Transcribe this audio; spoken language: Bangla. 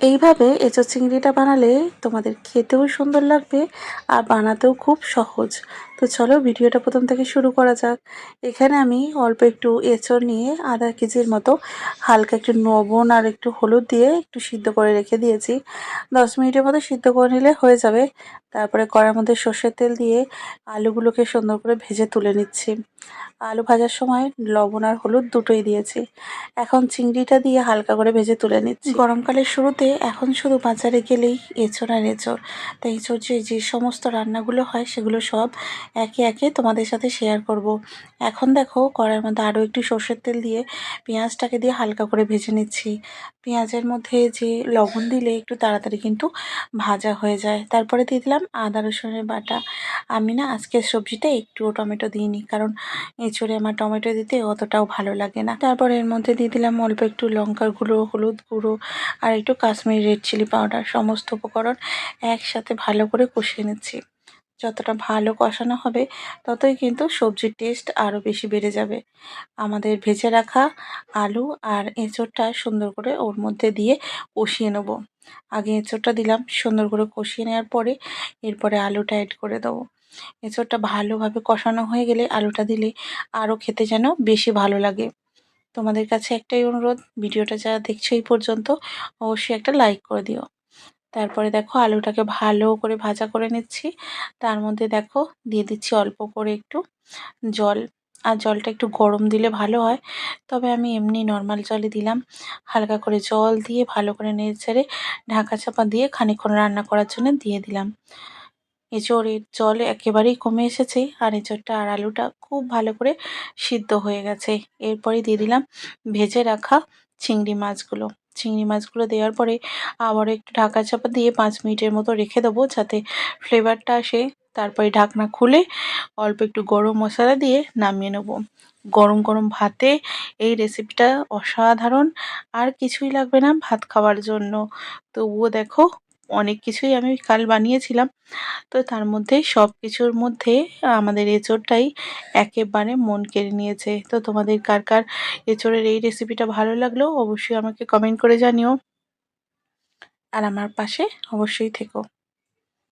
এইভাবে এঁচোড় চিংড়িটা বানালে তোমাদের খেতেও সুন্দর লাগবে আর বানাতেও খুব সহজ। তো চলো ভিডিওটা প্রথম থেকে শুরু করা যাক। এখানে আমি অল্প একটু এঁচোড় নিয়ে আধা কেজির মতো হালকা একটু লবণ আর একটু হলুদ দিয়ে একটু সিদ্ধ করে রেখে দিয়েছি। 10 মিনিটের মতো সিদ্ধ করে নিলে হয়ে যাবে। তারপরে কড়ার মধ্যে সর্ষের তেল দিয়ে আলুগুলোকে সুন্দর করে ভেজে তুলে নিচ্ছি। আলু ভাজার সময় লবণ আর হলুদ দুটোই দিয়েছি। এখন চিংড়িটা দিয়ে হালকা করে ভেজে তুলে নিচ্ছি। গরমকালের শুরুতে এখন শুধু বাজারে গেলেই এঁচোড় আর এঁচোড়। তাই এঁচোড় যে সমস্ত রান্নাগুলো হয় সেগুলো সব একে একে তোমাদের সাথে শেয়ার করব। এখন দেখো কড়াইয়ের মধ্যে আরও একটু সর্ষের তেল দিয়ে পেঁয়াজটাকে দিয়ে হালকা করে ভেজে নিচ্ছি। পেঁয়াজের মধ্যে যে লবণ দিলে একটু তাড়াতাড়ি কিন্তু ভাজা হয়ে যায়। তারপরে দিয়ে দিলাম আদা রসুনের বাটা। আমি না আজকের সবজিটা একটুও টমেটো দিইনি, কারণ এঁচোড়ে আমার টমেটো দিতে অতটাও ভালো লাগে না। তারপর এর মধ্যে দিয়ে দিলাম অল্প একটু লঙ্কার গুঁড়ো, হলুদ গুঁড়ো আর একটু কাশ্মীরি রেড চিলি পাউডার। সমস্ত উপকরণ একসাথে ভালো করে কষিয়ে নিচ্ছি। যতটা ভালো কষানো হবে ততই কিন্তু সবজির টেস্ট আরও বেশি বেড়ে যাবে। আমাদের ভেজে রাখা আলু আর এঁচোড়টা সুন্দর করে ওর মধ্যে দিয়ে কষিয়ে নেব। আগে এঁচোড়টা দিলাম, সুন্দর করে কষিয়ে নেওয়ার পরে এরপরে আলুটা অ্যাড করে দেবো। এঁচোড়টা ভালোভাবে কষানো হয়ে গেলে আলুটা দিলে আরও খেতে যেন বেশি ভালো লাগে। তোমাদের কাছে একটাই অনুরোধ, ভিডিওটা যারা দেখছো এই পর্যন্ত অবশ্যই একটা লাইক করে দিও। তারপরে দেখো আলুটাকে ভালো করে ভাজা করে নিচ্ছি। তার মধ্যে দেখো দিয়ে দিচ্ছি অল্প করে একটু জল। আর জলটা একটু গরম দিলে ভালো হয়, তবে আমি এমনি নর্মাল জলই দিলাম। হালকা করে জল দিয়ে ভালো করে নেড়েচেড়ে ঢাকা চাপা দিয়ে খানিকক্ষণ রান্না করার জন্য দিয়ে দিলাম। এঁচোড়ের জল একেবারেই কমে এসেছে আর এঁচোড়টা আর আলুটা খুব ভালো করে সিদ্ধ হয়ে গেছে। এরপরে দিয়ে দিলাম ভেজে রাখা চিংড়ি মাছগুলো। চিংড়ি মাছগুলো দেওয়ার পরে আবারও একটু ঢাকা চাপা দিয়ে 5 মিনিটের মতো রেখে দেবো যাতে ফ্লেভারটা আসে। তারপরে ঢাকনা খুলে অল্প একটু গরম মশলা দিয়ে নামিয়ে নেব। গরম গরম ভাতে এই রেসিপিটা অসাধারণ। আর কিছুই লাগবে না ভাত খাওয়ার জন্য। তবুও দেখো অনেক কিছুই আমি কাল বানিয়েছিলাম, তো তার মধ্যে সব কিছুর মধ্যে আমাদের এঁচোড়টাই একেবারে মন কেড়ে নিয়েছে। তো তোমাদের কার কার এঁচোড়ের এই রেসিপিটা ভালো লাগলো অবশ্যই আমাকে কমেন্ট করে জানিও, আর আমার পাশে অবশ্যই থেকো।